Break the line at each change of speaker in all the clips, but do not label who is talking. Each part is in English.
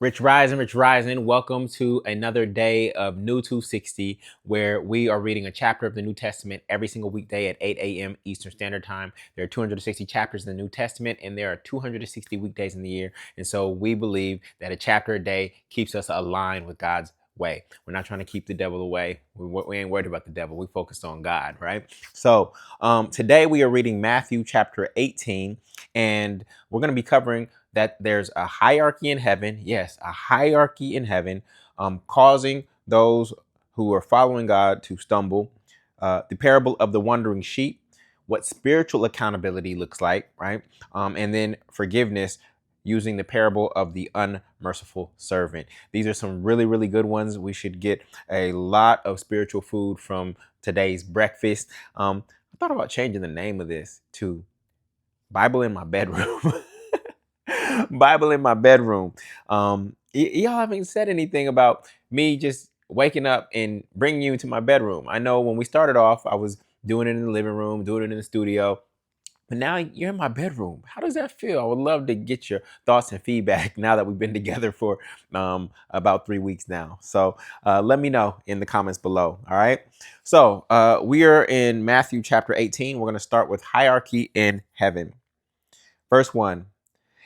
Rich Rising. Welcome to another day of New 260, where we are reading a chapter of the New Testament every single weekday at 8 a.m. Eastern Standard Time. There are 260 chapters in the New Testament, and there are 260 weekdays in the year. And so we believe that a chapter a day keeps us aligned with God's way. We're not trying to keep the devil away. We ain't worried about the devil. We focused on God, right? So today we are reading Matthew chapter 18, and we're going to be covering that there's a hierarchy in heaven. Yes, a hierarchy in heaven, causing those who are following God to stumble. The parable of the wandering sheep, what spiritual accountability looks like, right? And then forgiveness using the parable of the unmerciful servant. These are some really, really good ones. We should get a lot of spiritual food from today's breakfast. I thought about changing the name of this to Bible in My Bedroom. Bible in My bedroom. Y'all haven't said anything about me just waking up and bringing you to my bedroom. I know when we started off, I was doing it in the living room, doing it in the studio, but now you're in my bedroom. How does that feel? I would love to get your thoughts and feedback now that we've been together for about 3 weeks now. So let me know in the comments below. All right. So we are in Matthew chapter 18. We're going to start with hierarchy in heaven. Verse 1.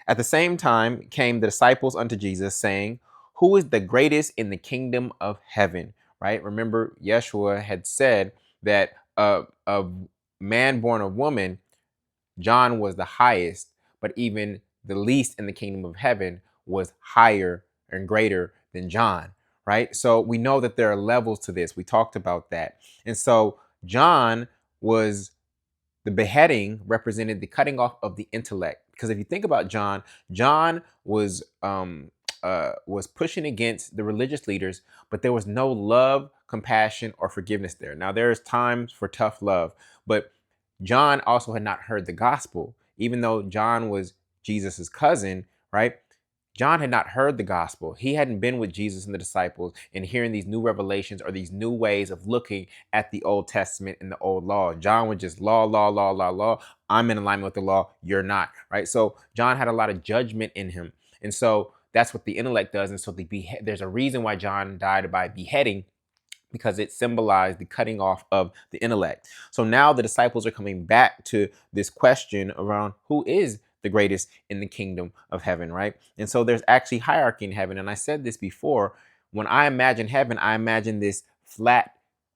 At the same time came the disciples unto Jesus, saying, who is the greatest in the kingdom of heaven? Right? Remember, Yeshua had said that a man born of woman, John was the highest, but even the least in the kingdom of heaven was higher and greater than John. Right? So we know that there are levels to this. We talked about that. And so John was the beheading represented the cutting off of the intellect. Because if you think about John, John was pushing against the religious leaders, but there was no love, compassion, or forgiveness there. Now there's times for tough love, but John also had not heard the gospel, even though John was Jesus's cousin, right? John had not heard the gospel. He hadn't been with Jesus and the disciples and hearing these new revelations or these new ways of looking at the Old Testament and the old law. John was just law, law, law, law, law. I'm in alignment with the law. You're not, right? So John had a lot of judgment in him. And so that's what the intellect does. And so there's a reason why John died by beheading, because it symbolized the cutting off of the intellect. So now the disciples are coming back to this question around who is the greatest in the kingdom of heaven, right? And so there's actually hierarchy in heaven. And I said this before, when I imagine heaven, I imagine this flat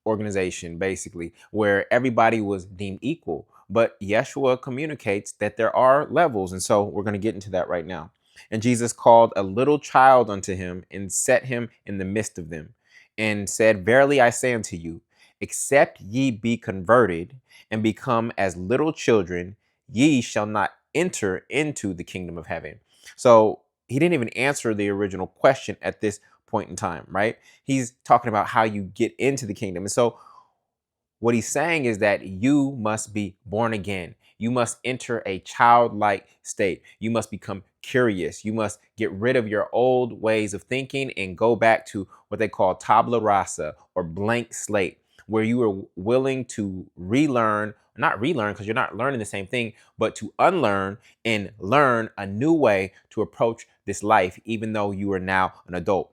organization, basically, where everybody was deemed equal. But Yeshua communicates that there are levels. And so we're going to get into that right now. And Jesus called a little child unto him and set him in the midst of them and said, verily I say unto you, except ye be converted and become as little children, ye shall not enter into the kingdom of heaven. So he didn't even answer the original question at this point in time, right? He's talking about how you get into the kingdom. And so what he's saying is that you must be born again. You must enter a childlike state. You must become curious. You must get rid of your old ways of thinking and go back to what they call tabula rasa, or blank slate, where you are willing to relearn, not relearn because you're not learning the same thing, but to unlearn and learn a new way to approach this life, even though you are now an adult.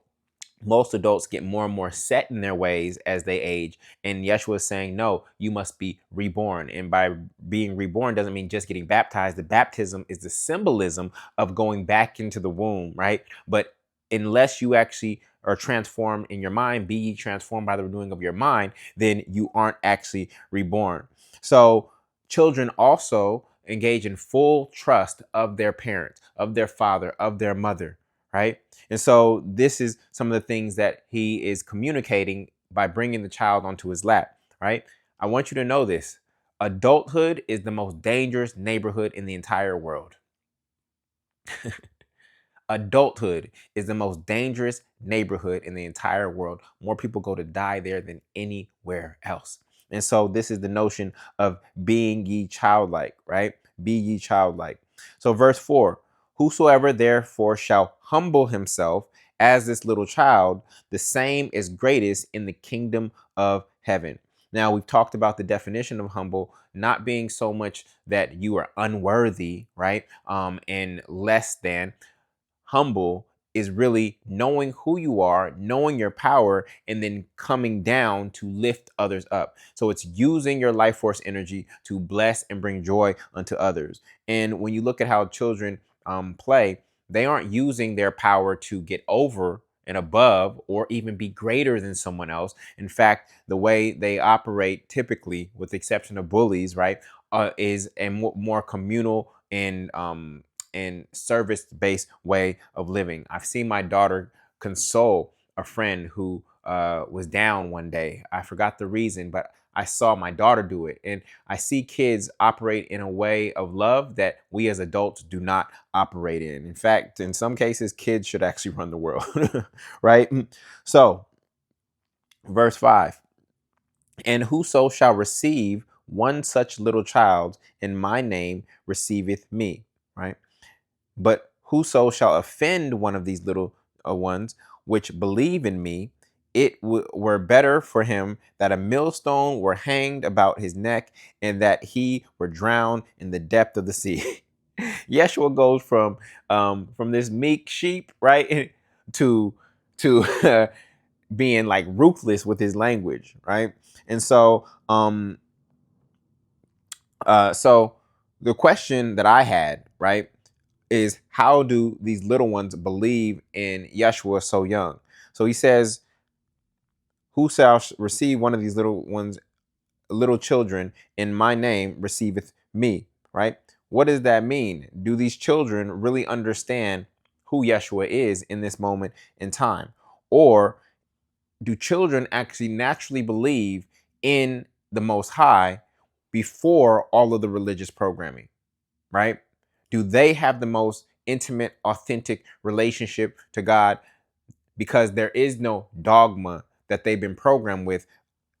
Most adults get more and more set in their ways as they age. And Yeshua is saying, no, you must be reborn. And by being reborn doesn't mean just getting baptized. The baptism is the symbolism of going back into the womb, right? But unless you actually are transformed in your mind, be ye transformed by the renewing of your mind, then you aren't actually reborn. So children also engage in full trust of their parents, of their father, of their mother, right? And so this is some of the things that he is communicating by bringing the child onto his lap, right? I want you to know this. Adulthood is the most dangerous neighborhood in the entire world. Adulthood is the most dangerous neighborhood in the entire world. More people go to die there than anywhere else. And so this is the notion of being ye childlike, right? Be ye childlike. So verse 4, whosoever therefore shall humble himself as this little child, the same is greatest in the kingdom of heaven. Now, we've talked about the definition of humble not being so much that you are unworthy, right? And less than. Humble is really knowing who you are, knowing your power, and then coming down to lift others up. So it's using your life force energy to bless and bring joy unto others. And when you look at how children play, they aren't using their power to get over and above or even be greater than someone else. In fact, the way they operate typically, with the exception of bullies, right, is a more communal and service-based way of living. I've seen my daughter console a friend who was down one day. I forgot the reason, but I saw my daughter do it. And I see kids operate in a way of love that we as adults do not operate in. In fact, in some cases, kids should actually run the world, right? So, verse 5, and whoso shall receive one such little child in my name receiveth me, right? But whoso shall offend one of these little ones which believe in me, it were better for him that a millstone were hanged about his neck and that he were drowned in the depth of the sea. Yeshua goes from this meek sheep, right, to being like ruthless with his language, right? And so the question that I had, right, is how do these little ones believe in Yeshua so young? So he says, who shall receive one of these little ones, little children in my name receiveth me, right? What does that mean? Do these children really understand who Yeshua is in this moment in time? Or do children actually naturally believe in the Most High before all of the religious programming, right? Do they have the most intimate, authentic relationship to God because there is no dogma that they've been programmed with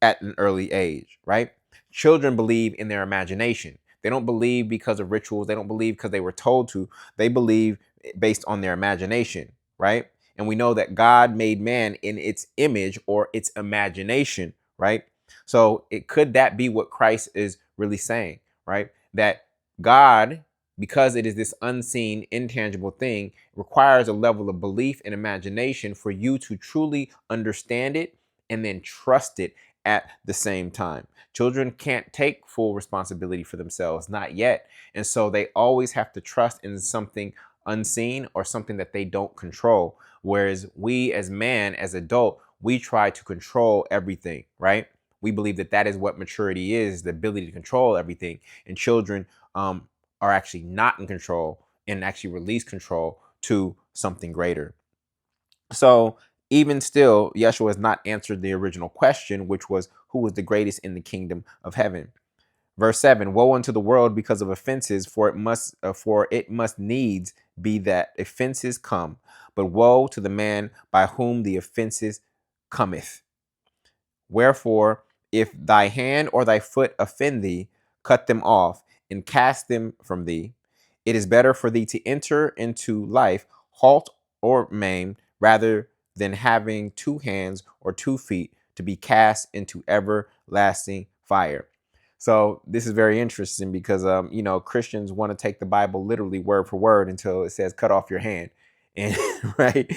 at an early age, right? Children believe in their imagination. They don't believe because of rituals. They don't believe because they were told to. They believe based on their imagination, right? And we know that God made man in its image or its imagination, right? So could that be what Christ is really saying, right? That God, because it is this unseen, intangible thing, requires a level of belief and imagination for you to truly understand it and then trust it at the same time. Children can't take full responsibility for themselves, not yet. And so they always have to trust in something unseen or something that they don't control. Whereas we as man, as adult, we try to control everything, right? We believe that that is what maturity is, the ability to control everything. And children are actually not in control and actually release control to something greater. So even still, Yeshua has not answered the original question, which was who was the greatest in the kingdom of heaven. Verse 7, woe unto the world because of offenses, for it must needs be that offenses come, but woe to the man by whom the offenses cometh. Wherefore, if thy hand or thy foot offend thee, cut them off and cast them from thee. It is better for thee to enter into life halt or maimed rather than having two hands or 2 feet to be cast into everlasting fire. So this is very interesting because Christians want to take the Bible literally word for word until it says cut off your hand. And right.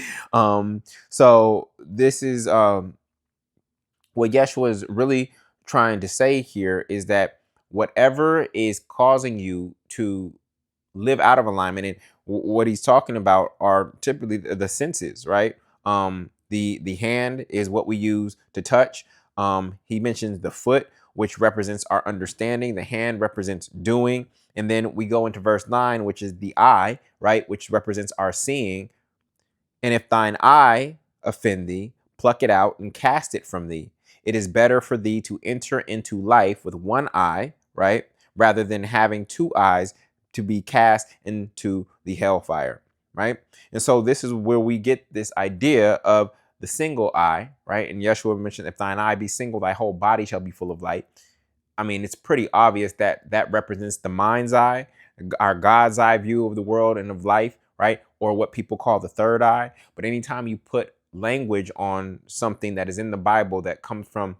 So this is what Yeshua is really trying to say here is that whatever is causing you to live out of alignment, and what he's talking about are typically the senses, right? The hand is what we use to touch. He mentions the foot, which represents our understanding. The hand represents doing. And then we go into verse 9, which is the eye, right? Which represents our seeing. And if thine eye offend thee, pluck it out and cast it from thee. It is better for thee to enter into life with one eye, right? Rather than having two eyes to be cast into the hellfire, right? And so this is where we get this idea of the single eye, right? And Yeshua mentioned, if thine eye be single, thy whole body shall be full of light. I mean, it's pretty obvious that that represents the mind's eye, our God's eye view of the world and of life, right? Or what people call the third eye. But anytime you put language on something that is in the Bible that comes from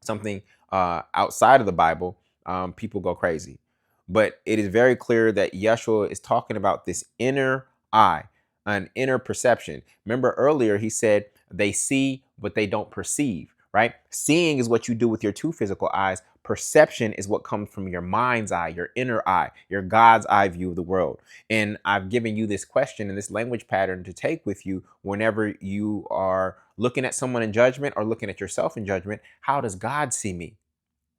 something outside of the Bible, people go crazy. But it is very clear that Yeshua is talking about this inner eye. an inner perception. Remember earlier he said they see, but they don't perceive, right? Seeing is what you do with your two physical eyes. Perception is what comes from your mind's eye, your inner eye, your God's eye view of the world. And I've given you this question and this language pattern to take with you whenever you are looking at someone in judgment or looking at yourself in judgment. How does God see me?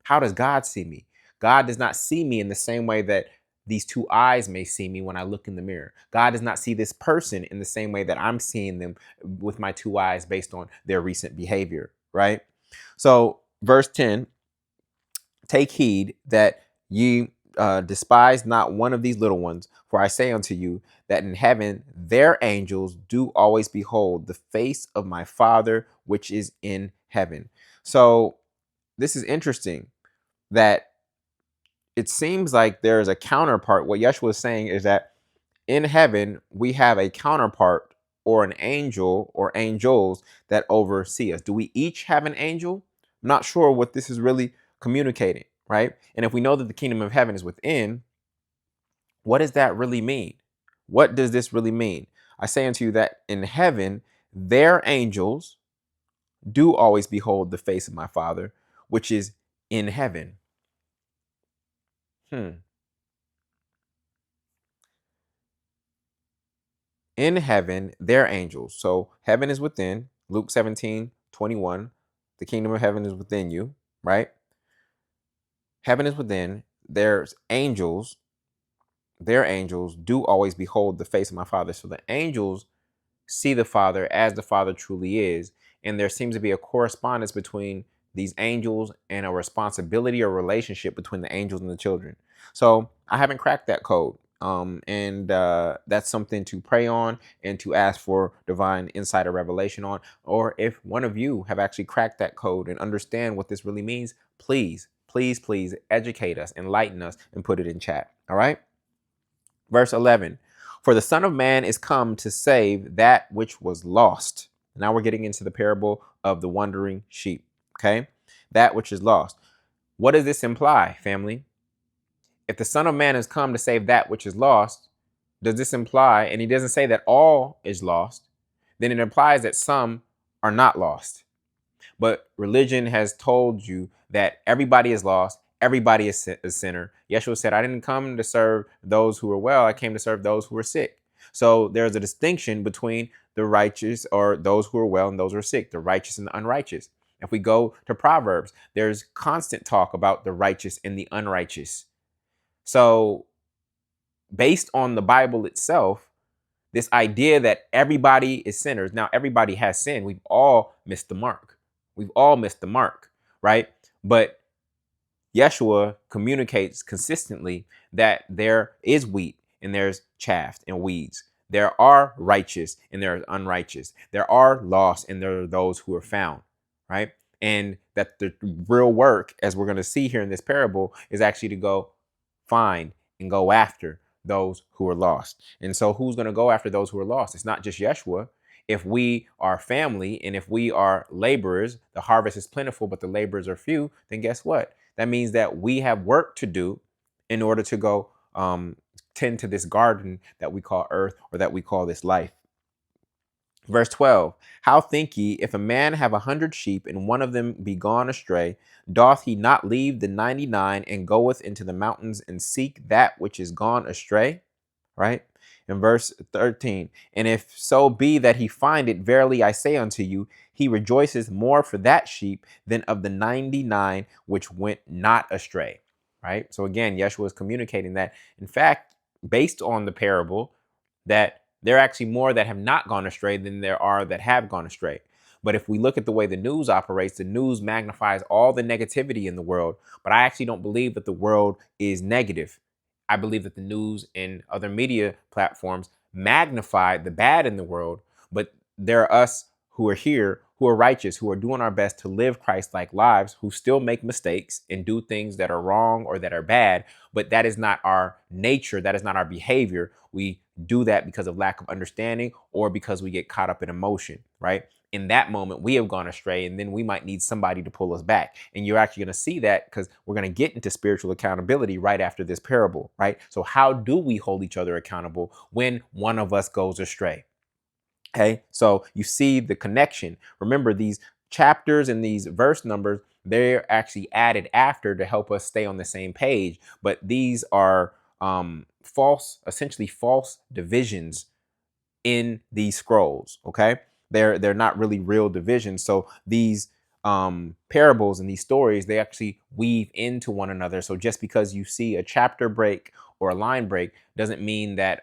How does God see me? God does not see me in the same way that these two eyes may see me when I look in the mirror. God does not see this person in the same way that I'm seeing them with my two eyes based on their recent behavior, right? So, verse 10, take heed that ye despise not one of these little ones, for I say unto you that in heaven their angels do always behold the face of my Father which is in heaven. So, this is interesting that it seems like there is a counterpart. What Yeshua is saying is that in heaven, we have a counterpart or an angel or angels that oversee us. Do we each have an angel? I'm not sure what this is really communicating, right? And if we know that the kingdom of heaven is within, what does that really mean? What does this really mean? I say unto you that in heaven, their angels do always behold the face of my Father, which is in heaven. In heaven, their angels. So heaven is within. Luke 17:21. The kingdom of heaven is within you, right? Heaven is within. There's angels. Their angels do always behold the face of my Father. So the angels see the Father as the Father truly is. And there seems to be a correspondence between these angels and a responsibility or relationship between the angels and the children. So I haven't cracked that code. And that's something to pray on and to ask for divine insight or revelation on. Or if one of you have actually cracked that code and understand what this really means, please, please, please educate us, enlighten us, and put it in chat. All right. Verse 11, for the Son of Man is come to save that which was lost. Now we're getting into the parable of the wandering sheep, okay? That which is lost. What does this imply, family? If the Son of Man has come to save that which is lost, does this imply, and he doesn't say that all is lost, then it implies that some are not lost. But religion has told you that everybody is lost, everybody is a sinner. Yeshua said, I didn't come to serve those who are well, I came to serve those who are sick. So there's a distinction between the righteous, or those who are well, and those who are sick, the righteous and the unrighteous. If we go to Proverbs, there's constant talk about the righteous and the unrighteous. So based on the Bible itself, this idea that everybody is sinners. Now, everybody has sinned. We've all missed the mark. We've all missed the mark, right? But Yeshua communicates consistently that there is wheat and there's chaff and weeds. There are righteous and there are unrighteous. There are lost and there are those who are found, right? And that the real work, as we're going to see here in this parable, is actually to go find and go after those who are lost. And so who's going to go after those who are lost? It's not just Yeshua. If we are family and if we are laborers, the harvest is plentiful, but the laborers are few, then guess what? That means that we have work to do in order to go tend to this garden that we call earth, or that we call this life. Verse 12, how think ye, if a man have 100 sheep and one of them be gone astray, doth he not leave the 99 and goeth into the mountains and seek that which is gone astray? Right? In verse 13, and if so be that he find it, verily I say unto you, he rejoiceth more for that sheep than of the 99 which went not astray. Right? So again, Yeshua is communicating that, in fact, based on the parable, that there are actually more that have not gone astray than there are that have gone astray. But if we look at the way the news operates, the news magnifies all the negativity in the world. But I actually don't believe that the world is negative. I believe that the news and other media platforms magnify the bad in the world. But there are us who are here, who are righteous, who are doing our best to live Christ-like lives, who still make mistakes and do things that are wrong or that are bad. But that is not our nature. That is not our behavior. We do that because of lack of understanding or because we get caught up in emotion, right? In that moment, we have gone astray, and then we might need somebody to pull us back. And you're actually going to see that because we're going to get into spiritual accountability right after this parable, right? So how do we hold each other accountable when one of us goes astray? Okay, so you see the connection. Remember, these chapters and these verse numbers, they're actually added after to help us stay on the same page. But these are false, essentially false divisions in these scrolls. Okay, they're not really real divisions. So these parables and these stories, they actually weave into one another. So just because you see a chapter break or a line break doesn't mean that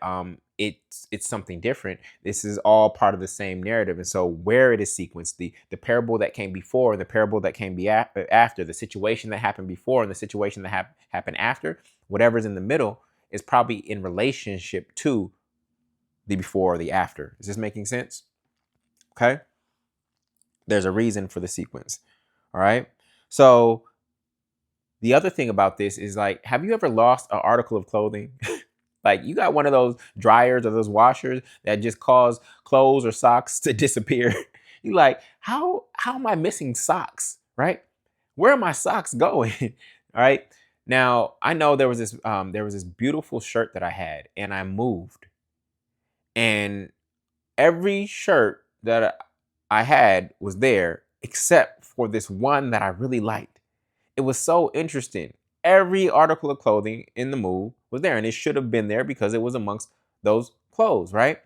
it's something different. This is all part of the same narrative. And so where it is sequenced, the parable that came before and the parable that came after, the situation that happened before and the situation that happened after, whatever's in the middle is probably in relationship to the before or the after. Is this making sense? Okay. There's a reason for the sequence. All right. So the other thing about this is, like, have you ever lost an article of clothing? Like, you got one of those dryers or those washers that just cause clothes or socks to disappear. You like, how am I missing socks? Right? Where are my socks going? All right. Now I know there was this beautiful shirt that I had, and I moved, and every shirt that I had was there except for this one that I really liked. It was so interesting. Every article of clothing in the move was there, and it should have been there because it was amongst those clothes, right?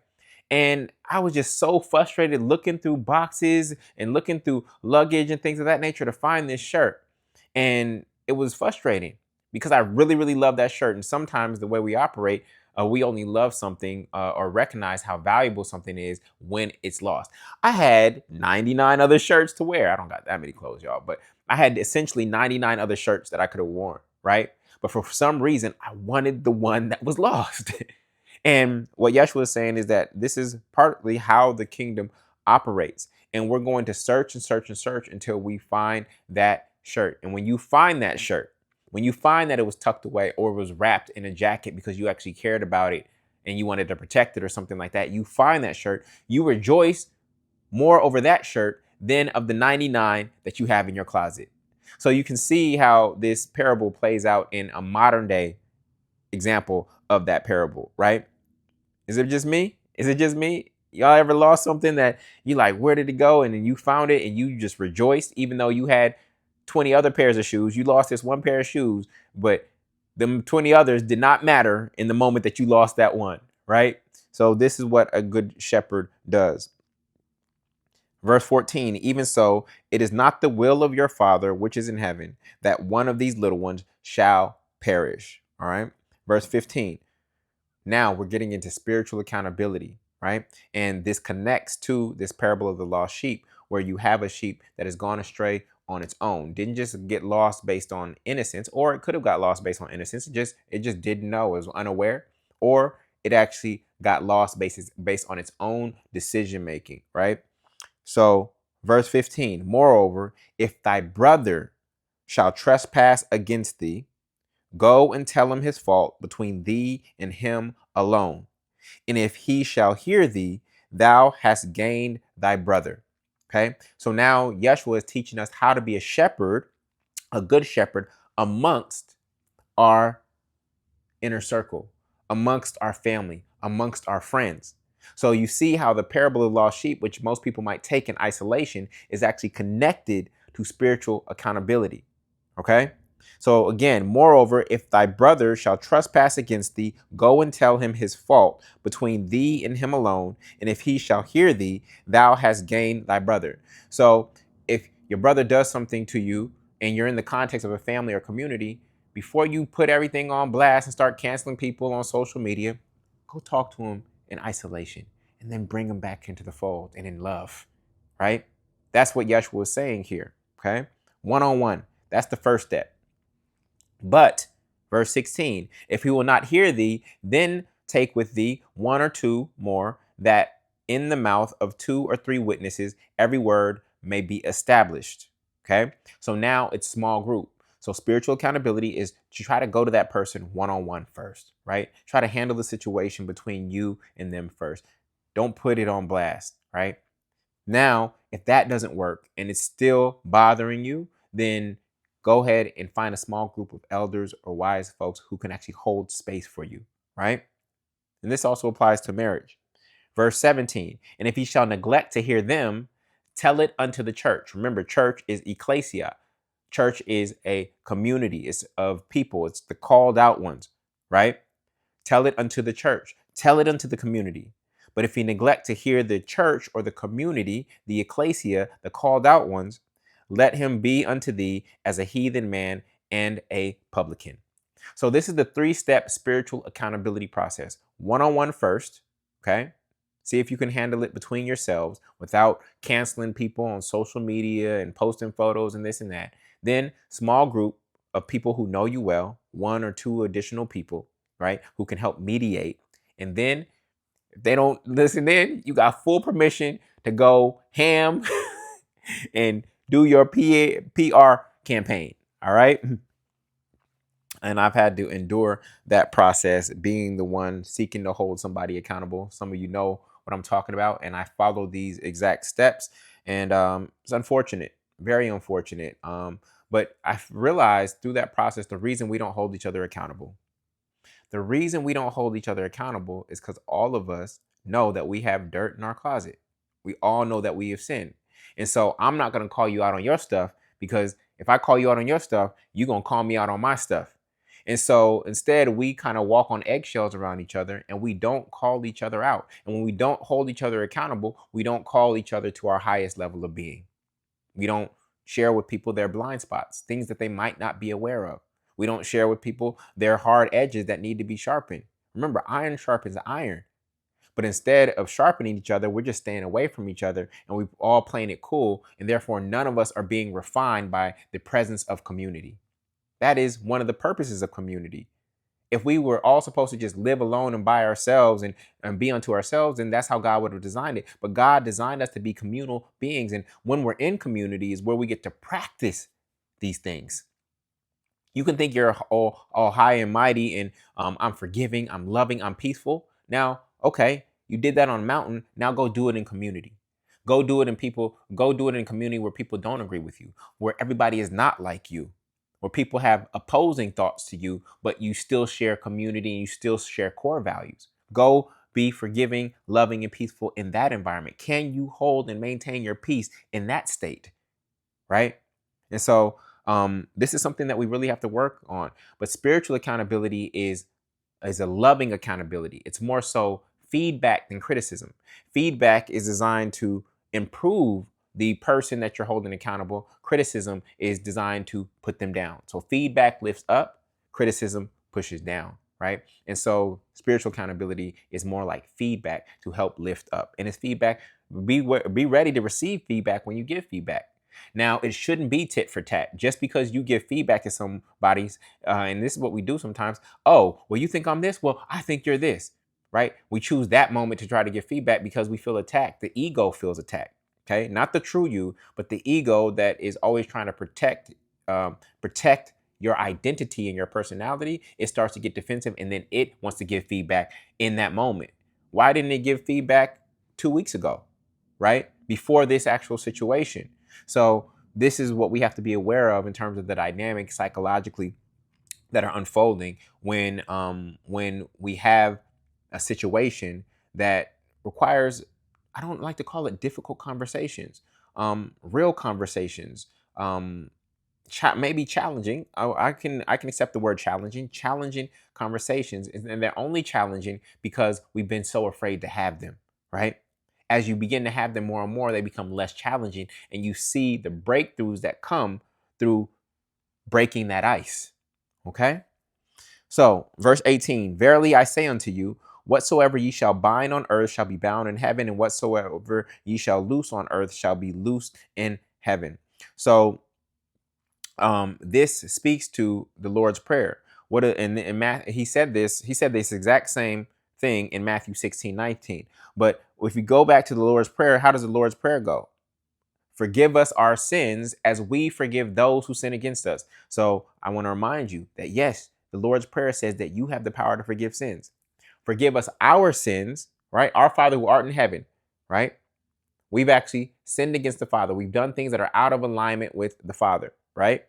And I was just so frustrated looking through boxes and looking through luggage and things of that nature to find this shirt. And it was frustrating because I really, really love that shirt. And sometimes the way we operate, we only love something or recognize how valuable something is when it's lost. I had 99 other shirts to wear. I don't got that many clothes, y'all, but I had essentially 99 other shirts that I could have worn, right? But for some reason, I wanted the one that was lost. And what Yeshua is saying is that this is partly how the kingdom operates. And we're going to search and search and search until we find that shirt. And when you find that shirt, when you find that it was tucked away or it was wrapped in a jacket because you actually cared about it and you wanted to protect it or something like that, you find that shirt, you rejoice more over that shirt than of the 99 that you have in your closet. So you can see how this parable plays out in a modern day example of that parable, right? Is it just me? Is it just me? Y'all ever lost something that you like, where did it go? And then you found it and you just rejoiced, even though you had 20 other pairs of shoes. You lost this one pair of shoes, but them 20 others did not matter in the moment that you lost that one, right? So this is what a good shepherd does. Verse 14, even so, it is not the will of your Father which is in heaven that one of these little ones shall perish. All right. Verse 15, now we're getting into spiritual accountability, right? And this connects to this parable of the lost sheep, where you have a sheep that has gone astray on its own, didn't just get lost based on innocence, or it could have got lost based on innocence. It just didn't know, it was unaware, or it actually got lost based on its own decision making, right? So, verse 15, moreover, if thy brother shall trespass against thee, go and tell him his fault between thee and him alone. And if he shall hear thee, thou hast gained thy brother. Okay. So now Yeshua is teaching us how to be a shepherd, a good shepherd amongst our inner circle, amongst our family, amongst our friends. So you see how the parable of the lost sheep, which most people might take in isolation, is actually connected to spiritual accountability. Okay? So again, moreover, if thy brother shall trespass against thee, go and tell him his fault between thee and him alone. And if he shall hear thee, thou hast gained thy brother. So if your brother does something to you and you're in the context of a family or community, before you put everything on blast and start canceling people on social media, go talk to them in isolation and then bring them back into the fold and in love, right? That's what Yeshua is saying here, okay? One on one. That's the first step. But, verse 16, if he will not hear thee, then take with thee one or two more, that in the mouth of two or three witnesses every word may be established. Okay? So now it's small group. So spiritual accountability is to try to go to that person one on one first, right? Try to handle the situation between you and them first. Don't put it on blast, right? Now, if that doesn't work and it's still bothering you, then go ahead and find a small group of elders or wise folks who can actually hold space for you, right? And this also applies to marriage. Verse 17, and if he shall neglect to hear them, tell it unto the church. Remember, church is ecclesia. Church is a community. It's of people. It's the called out ones, right? Tell it unto the church. Tell it unto the community. But if he neglect to hear the church or the community, the ecclesia, the called out ones, let him be unto thee as a heathen man and a publican. So this is the 3-step spiritual accountability process. One-on-one first, okay? See if you can handle it between yourselves without canceling people on social media and posting photos and this and that. Then small group of people who know you well, 1 or 2 additional people, right, who can help mediate. And then if they don't listen in, you got full permission to go ham and do your PR campaign. All right. And I've had to endure that process, being the one seeking to hold somebody accountable. Some of you know what I'm talking about, and I follow these exact steps. And it's unfortunate, very unfortunate. But I've realized through that process, the reason we don't hold each other accountable. The reason we don't hold each other accountable is because all of us know that we have dirt in our closet. We all know that we have sinned. And so I'm not going to call you out on your stuff, because if I call you out on your stuff, you're going to call me out on my stuff. And so instead, we kind of walk on eggshells around each other, and we don't call each other out. And when we don't hold each other accountable, we don't call each other to our highest level of being. We don't share with people their blind spots, things that they might not be aware of. We don't share with people their hard edges that need to be sharpened. Remember, iron sharpens iron. But instead of sharpening each other, we're just staying away from each other, and we're all playing it cool. And therefore, none of us are being refined by the presence of community. That is one of the purposes of community. If we were all supposed to just live alone and by ourselves and be unto ourselves, then that's how God would have designed it. But God designed us to be communal beings. And when we're in community is where we get to practice these things. You can think you're all high and mighty and I'm forgiving, I'm loving, I'm peaceful. Now, okay, you did that on a mountain. Now go do it in community. Go do it in community where people don't agree with you, where everybody is not like you, where people have opposing thoughts to you, but you still share community and you still share core values. Go be forgiving, loving, and peaceful in that environment. Can you hold and maintain your peace in that state? Right? And so this is something that we really have to work on. But spiritual accountability is a loving accountability. It's more so feedback than criticism. Feedback is designed to improve the person that you're holding accountable. Criticism is designed to put them down. So feedback lifts up, criticism pushes down, right? And so spiritual accountability is more like feedback to help lift up. And it's feedback. Be ready to receive feedback when you give feedback. Now, it shouldn't be tit for tat. Just because you give feedback to somebody's, and this is what we do sometimes. Oh, well, you think I'm this? Well, I think you're this, right? We choose that moment to try to give feedback because we feel attacked. The ego feels attacked, okay? Not the true you, but the ego that is always trying to protect your identity and your personality. It starts to get defensive, and then it wants to give feedback in that moment. Why didn't it give feedback 2 weeks ago, right? Before this actual situation. So this is what we have to be aware of in terms of the dynamic psychologically that are unfolding when we have a situation that requires, I don't like to call it difficult conversations, real conversations, maybe challenging. I can accept the word challenging conversations, and they're only challenging because we've been so afraid to have them, right? As you begin to have them more and more, they become less challenging, and you see the breakthroughs that come through breaking that ice. Okay? So, verse 18, verily I say unto you, whatsoever ye shall bind on earth shall be bound in heaven, and whatsoever ye shall loose on earth shall be loosed in heaven. So, this speaks to the Lord's Prayer. He said this exact same thing in Matthew 16:19. But if you go back to the Lord's Prayer, how does the Lord's Prayer go? Forgive us our sins as we forgive those who sin against us. So I want to remind you that yes, the Lord's Prayer says that you have the power to forgive sins. Forgive us our sins, right? Our Father who art in heaven, right? We've actually sinned against the Father. We've done things that are out of alignment with the Father, right?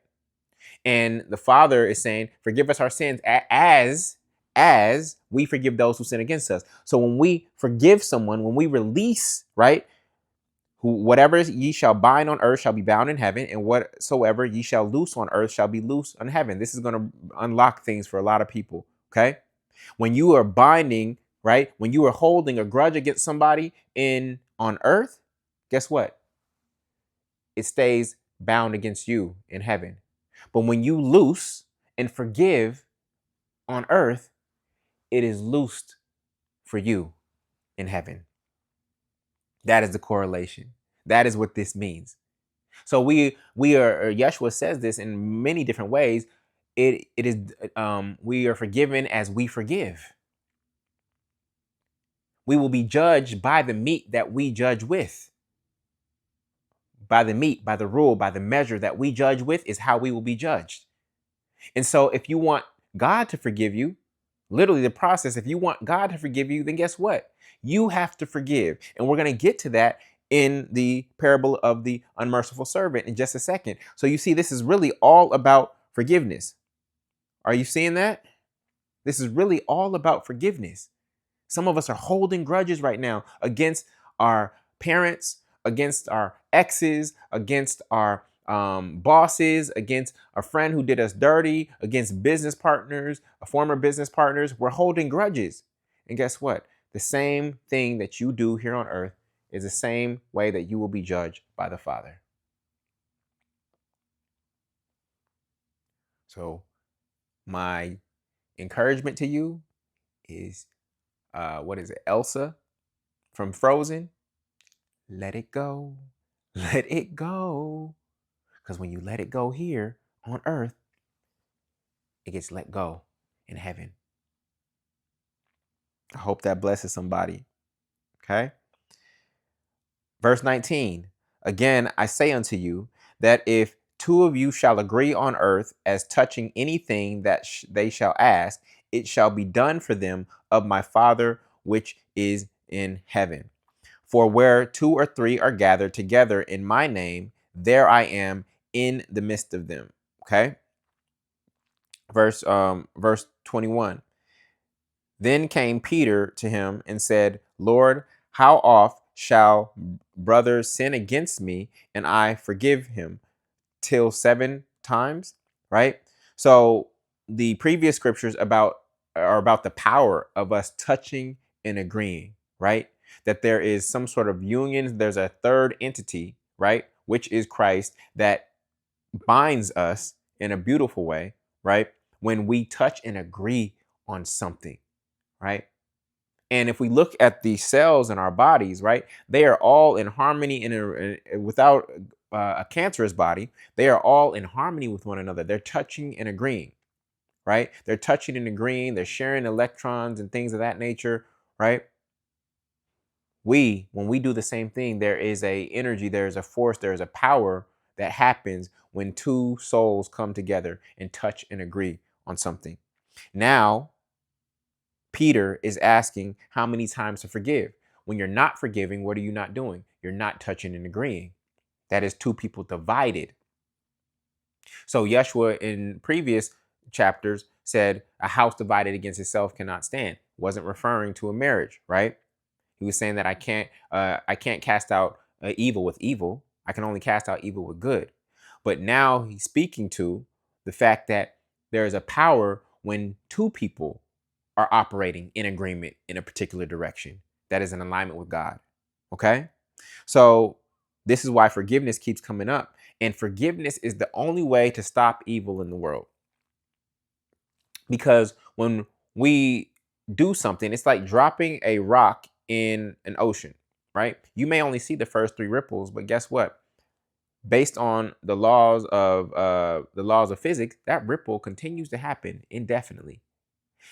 And the Father is saying, forgive us our sins as as we forgive those who sin against us. So when we forgive someone, when we release, right, whatever ye shall bind on earth shall be bound in heaven, and whatsoever ye shall loose on earth shall be loose on heaven. This is going to unlock things for a lot of people. Okay. When you are binding, right, when you are holding a grudge against somebody in on earth, guess what? It stays bound against you in heaven. But when you loose and forgive on earth, it is loosed for you in heaven. That is the correlation. That is what this means. So we are, Yeshua says this in many different ways. It is we are forgiven as we forgive. We will be judged by the meat that we judge with. By the meat, by the rule, by the measure that we judge with is how we will be judged. And so if you want God to forgive you, literally the process, if you want God to forgive you, then guess what? You have to forgive. And we're going to get to that in the parable of the unmerciful servant in just a second. So you see, this is really all about forgiveness. Are you seeing that? This is really all about forgiveness. Some of us are holding grudges right now against our parents, against our exes, against our bosses, against a friend who did us dirty, against business partners, former business partners. We're holding grudges. And guess what? The same thing that you do here on earth is the same way that you will be judged by the Father. So my encouragement to you is, what is it? Elsa from Frozen. Let it go. Let it go. Because when you let it go here on earth, it gets let go in heaven. I hope that blesses somebody. Okay. Verse 19. Again, I say unto you that if two of you shall agree on earth as touching anything that they shall ask, it shall be done for them of my Father which is in heaven. For where two or three are gathered together in my name, there I am in the midst of them. Okay. Verse 21. Then came Peter to him and said, Lord, how oft shall brothers sin against me and I forgive him? Till 7 times, right? So the previous scriptures are about the power of us touching and agreeing, right? That there is some sort of union, there's a third entity, right? Which is Christ, that binds us in a beautiful way, right? When we touch and agree on something, right? And if we look at the cells in our bodies, right, they are all in harmony without a cancerous body. They are all in harmony with one another. They're touching and agreeing, right? They're touching and agreeing. They're sharing electrons and things of that nature, right? When we do the same thing, there is a energy, there is a force, there is a power that happens when two souls come together and touch and agree on something. Now, Peter is asking how many times to forgive. When you're not forgiving, what are you not doing? You're not touching and agreeing. That is two people divided. So Yeshua in previous chapters said a house divided against itself cannot stand. Wasn't referring to a marriage, right? He was saying that I can't cast out evil with evil. I can only cast out evil with good. But now he's speaking to the fact that there is a power when two people are operating in agreement in a particular direction that is in alignment with God. Okay? So this is why forgiveness keeps coming up. And forgiveness is the only way to stop evil in the world. Because when we do something, it's like dropping a rock in an ocean, right? You may only see the first 3 ripples, but guess what? Based on the laws of physics, that ripple continues to happen indefinitely.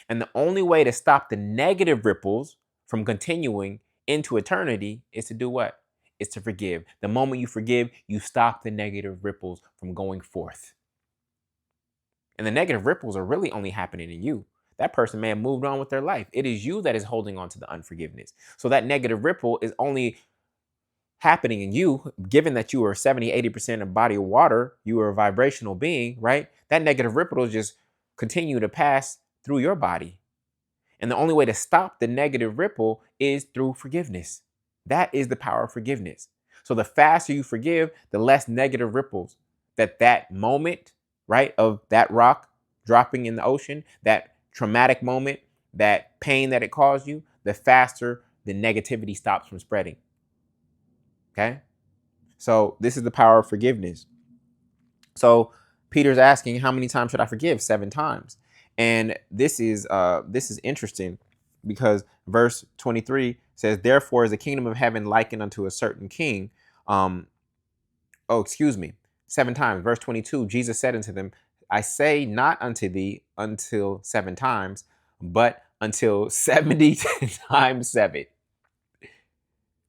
And the only way to stop the negative ripples from continuing into eternity is to do what? Is to forgive. The moment you forgive, you stop the negative ripples from going forth. And the negative ripples are really only happening in you. That person may have moved on with their life. It is you that is holding on to the unforgiveness. So that negative ripple is only happening in you, given that you are 70, 80% a body of water, you are a vibrational being, right? That negative ripple will just continue to pass through your body. And the only way to stop the negative ripple is through forgiveness. That is the power of forgiveness. So the faster you forgive, the less negative ripples that moment, right, of that rock dropping in the ocean, that traumatic moment, that pain that it caused you, the faster the negativity stops from spreading. Okay? So this is the power of forgiveness. So Peter's asking, how many times should I forgive? 7 times. And this is interesting because verse 23 says, therefore is the kingdom of heaven likened unto a certain king. Oh, excuse me. 7 times. Verse 22, Jesus said unto them, I say not unto thee until 7 times, but until 70 times 7.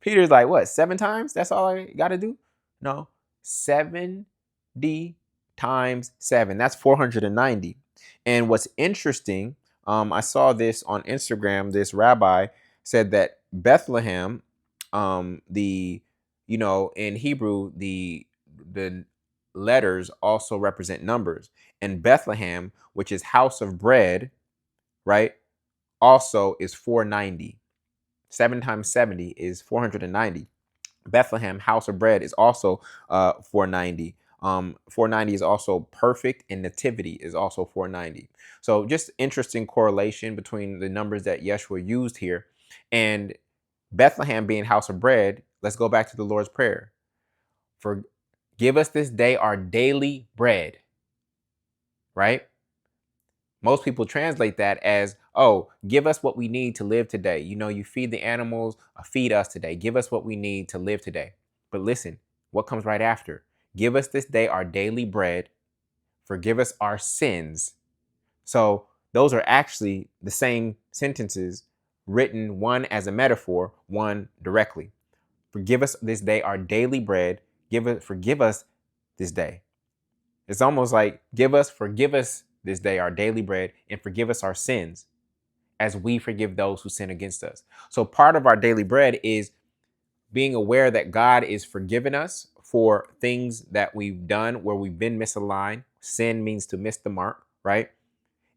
Peter's like, what, 7 times? That's all I got to do? No, 70 times 7. That's 490. And what's interesting, I saw this on Instagram. This rabbi said that Bethlehem, in Hebrew, the letters also represent numbers. And Bethlehem, which is house of bread, right, also is 490. 7 times 70 is 490. Bethlehem, house of bread, is also 490. 490 is also perfect, and nativity is also 490. So just interesting correlation between the numbers that Yeshua used here. And Bethlehem being house of bread, let's go back to the Lord's Prayer. Forgive us this day our daily bread, right? Most people translate that as, oh, give us what we need to live today. You feed the animals, feed us today. Give us what we need to live today. But listen, what comes right after? Give us this day our daily bread. Forgive us our sins. So those are actually the same sentences written, one as a metaphor, one directly. Forgive us this day our daily bread. Forgive us this day. It's almost like forgive us this day our daily bread, and forgive us our sins as we forgive those who sin against us. So part of our daily bread is being aware that God is forgiving us for things that we've done where we've been misaligned. Sin means to miss the mark, right?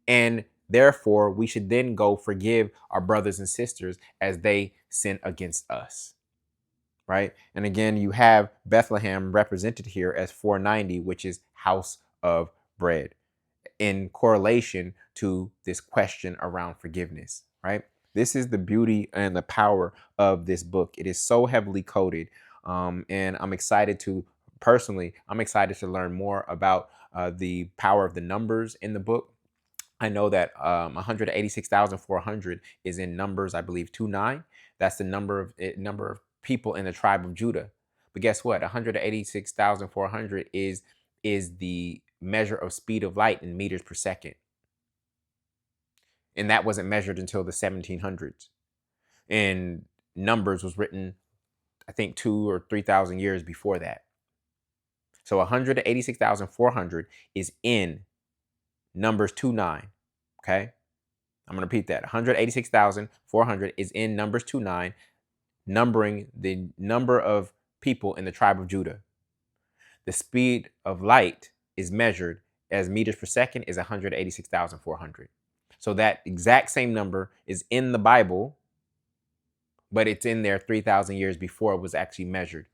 And therefore, we should then go forgive our brothers and sisters as they sin against us, right? And again, you have Bethlehem represented here as 490, which is house of bread, in correlation to this question around forgiveness, right? This is the beauty and the power of this book. It is so heavily coded. And I'm excited to learn more about the power of the numbers in the book. I know that 186,400 is in Numbers, I believe, 2:9. That's the number of people in the tribe of Judah. But guess what? 186,400 is the measure of speed of light in meters per second. And that wasn't measured until the 1700s. And Numbers was written, I think, 2,000 or 3,000 years before that. So 186,400 is in Numbers 2:9. Okay? I'm going to repeat that. 186,400 is in Numbers 2:9, numbering the number of people in the tribe of Judah. The speed of light is measured as meters per second is 186,400. So that exact same number is in the Bible, but it's in there 3,000 years before it was actually measured.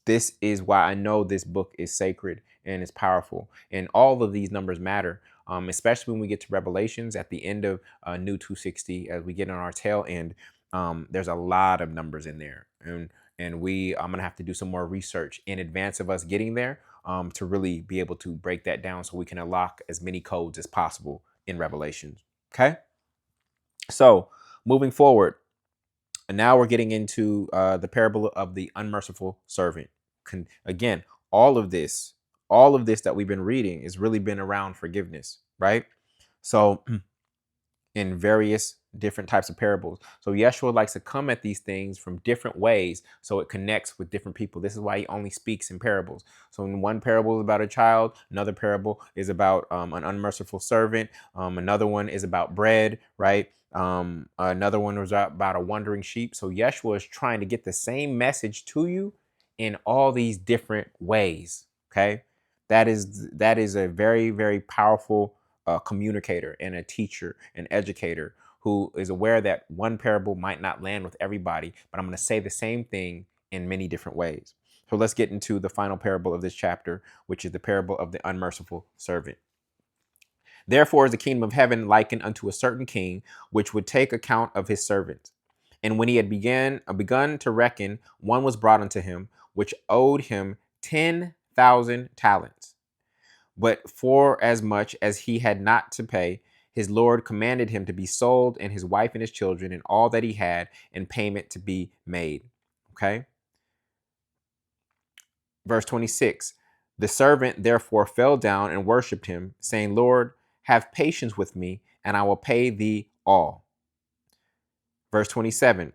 This is why I know this book is sacred and it's powerful. And all of these numbers matter, especially when we get to Revelations at the end of NEW260, as we get on our tail end. There's a lot of numbers in there. And I'm going to have to do some more research in advance of us getting there to really be able to break that down so we can unlock as many codes as possible in Revelations. Okay? So moving forward, and now we're getting into the parable of the unmerciful servant. Again, all of this that we've been reading has really been around forgiveness, right? So in various different types of parables. So Yeshua likes to come at these things from different ways so it connects with different people. This is why he only speaks in parables. So in one parable is about a child, another parable is about an unmerciful servant, another one is about bread, right? Another one was about a wandering sheep. So Yeshua is trying to get the same message to you in all these different ways. Okay, that is a very, very powerful a communicator and a teacher, an educator who is aware that one parable might not land with everybody, but I'm going to say the same thing in many different ways. So let's get into the final parable of this chapter, which is the parable of the unmerciful servant. Therefore is the kingdom of heaven likened unto a certain king, which would take account of his servants. And when he had begun to reckon, one was brought unto him, which owed him 10,000 talents. But for as much as he had not to pay, his Lord commanded him to be sold, and his wife and his children, and all that he had, and payment to be made. Okay. Verse 26. The servant therefore fell down and worshipped him, saying, Lord, have patience with me, and I will pay thee all. Verse 27.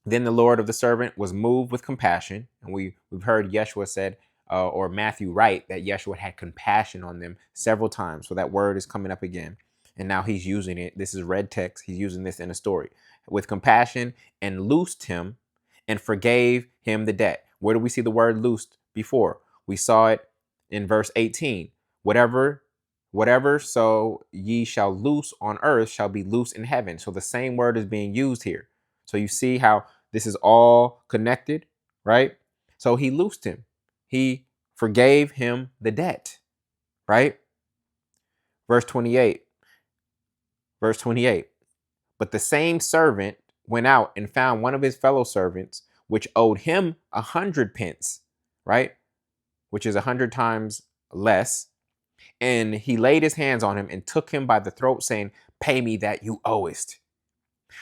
Then the Lord of the servant was moved with compassion. And we've heard Yeshua said, or Matthew write, that Yeshua had compassion on them several times. So that word is coming up again. And now he's using it. This is red text. He's using this in a story. With compassion, and loosed him and forgave him the debt. Where do we see the word loosed before? We saw it in verse 18. Whatever so ye shall loose on earth shall be loose in heaven. So the same word is being used here. So you see how this is all connected, right? So he loosed him. He forgave him the debt, right? Verse 28. Verse 28. But the same servant went out and found one of his fellow servants, which owed him 100 pence, right? Which is 100 times less. And he laid his hands on him and took him by the throat, saying, pay me that you owest.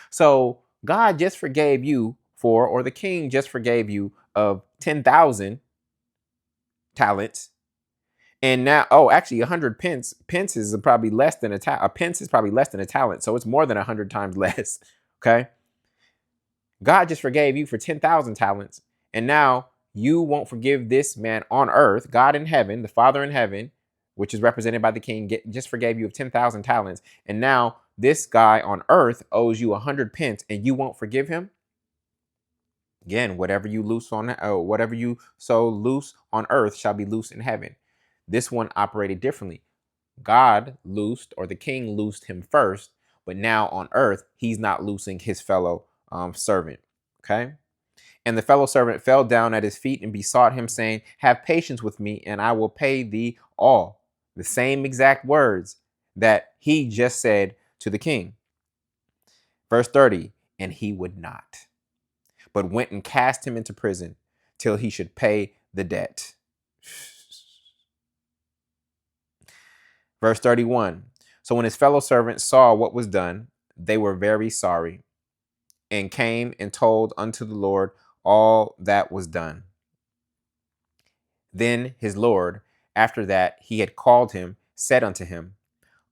So God just forgave you or the king just forgave you of 10,000 talents. And now, actually 100 pence is probably less than a pence is probably less than a talent. So it's more than 100 times less. Okay. God just forgave you for 10,000 talents. And now you won't forgive this man on earth. God in heaven, the Father in heaven, which is represented by the king, just forgave you of 10,000 talents. And now this guy on earth owes you 100 pence and you won't forgive him. Again, whatever you sow loose on earth shall be loose in heaven. This one operated differently. God loosed, or the king loosed him first, but now on earth, he's not loosing his fellow servant. Okay. And the fellow servant fell down at his feet and besought him, saying, have patience with me, and I will pay thee all. The same exact words that he just said to the king. Verse 30, and he would not, but went and cast him into prison till he should pay the debt. Verse 31. So when his fellow servants saw what was done, they were very sorry, and came and told unto the Lord all that was done. Then his Lord, after that he had called him, said unto him,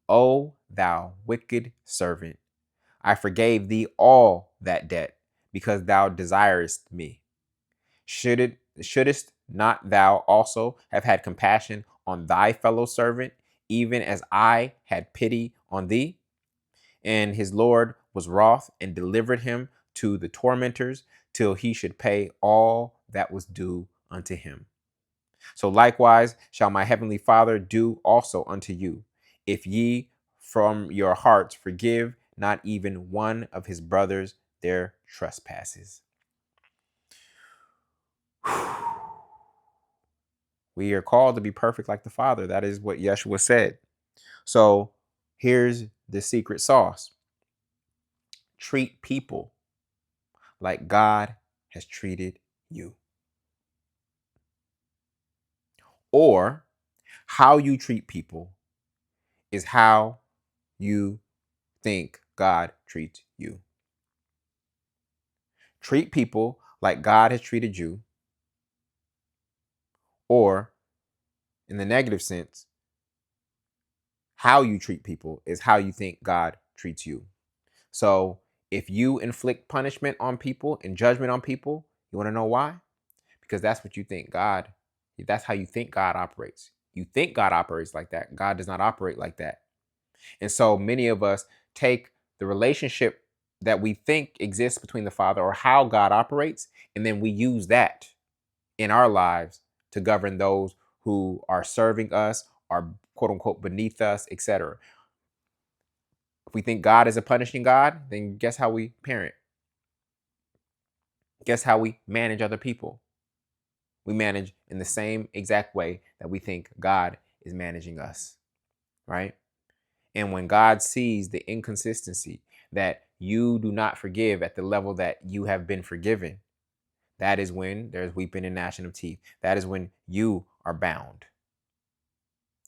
O thou wicked servant, I forgave thee all that debt, because thou desirest me. Shouldest not thou also have had compassion on thy fellow servant, even as I had pity on thee? And his Lord was wroth and delivered him to the tormentors till he should pay all that was due unto him. So likewise shall my heavenly Father do also unto you, if ye from your hearts forgive not even one of his brothers their trespasses. We are called to be perfect like the Father. That is what Yeshua said. So here's the secret sauce. Treat people like God has treated you. Or how you treat people is how you think God treats you. Treat people like God has treated you. Or in the negative sense, how you treat people is how you think God treats you. So if you inflict punishment on people and judgment on people, you want to know why? Because that's what you think that's how you think God operates. You think God operates like that. God does not operate like that. And so many of us take the relationship that we think exists between the Father, or how God operates, and then we use that in our lives to govern those who are serving us, are quote unquote beneath us, etc. If we think God is a punishing God, then guess how we parent? Guess how we manage other people? We manage in the same exact way that we think God is managing us, right? And when God sees the inconsistency that you do not forgive at the level that you have been forgiven, that is when there's weeping and gnashing of teeth. That is when you are bound.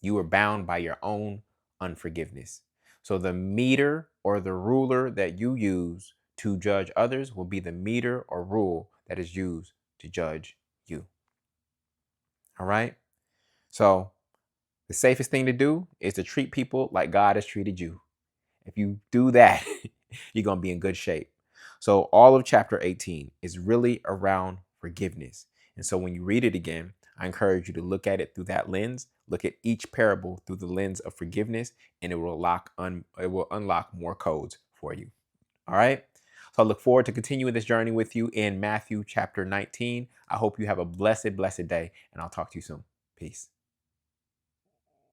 You are bound by your own unforgiveness. So the meter or the ruler that you use to judge others will be the meter or rule that is used to judge you. All right? So the safest thing to do is to treat people like God has treated you. If you do that, you're going to be in good shape. So all of chapter 18 is really around forgiveness. And so when you read it again, I encourage you to look at it through that lens. Look at each parable through the lens of forgiveness, and it will unlock more codes for you. All right. So I look forward to continuing this journey with you in Matthew chapter 19. I hope you have a blessed day, and I'll talk to you soon. Peace.